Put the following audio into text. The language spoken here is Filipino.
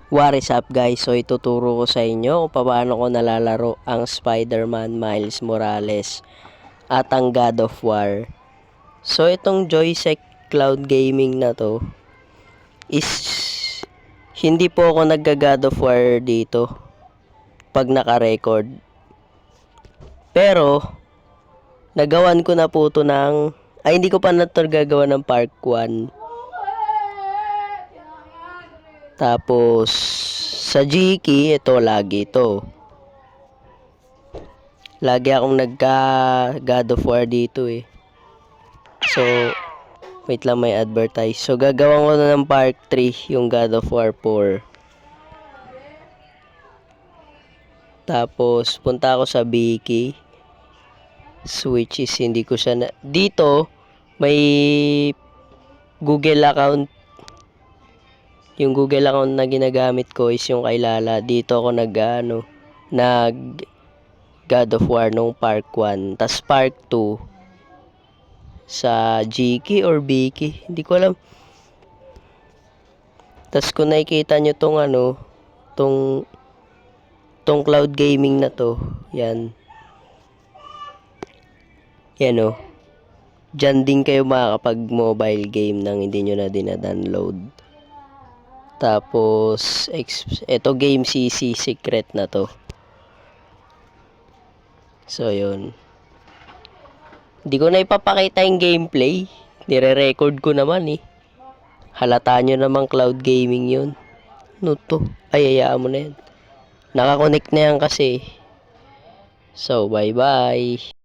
What is up guys? So ituturo ko sa inyo kung paano ko nalalaro ang Spider-Man Miles Morales at ang God of War. So itong Joystick Cloud Gaming na to is hindi po ako nagga-God of War dito pag naka-record. Pero nagawan ko na po to ng hindi ko pa na to gagawa ng part 1. Tapos sa Giki, ito lagi to. Lagi akong nagka-God of War dito eh. So, wait lang, may advertise. So, gagawan ko na ng part 3, yung God of War 4. Tapos, punta ako sa Biki. Switch is hindi ko siya na... Dito, may Google account. Yung Google account na ginagamit ko is yung kay Lala. Dito ako nag God of War nung part 1. Tas part 2 sa Giki or Biki. Hindi ko alam. Tas kung nakikita nyo tong cloud gaming na to. Yan. Yan o. Diyan din kayo makakapag mobile game nang hindi nyo na dinadownload. Tapos, ito game CC secret na to. So, yun. Hindi ko na ipapakita yung gameplay. Nire-record ko naman eh. Halata nyo namang cloud gaming yun. Ano to? Hayaan mo na yan. Nakakonect na yan kasi. So, bye-bye.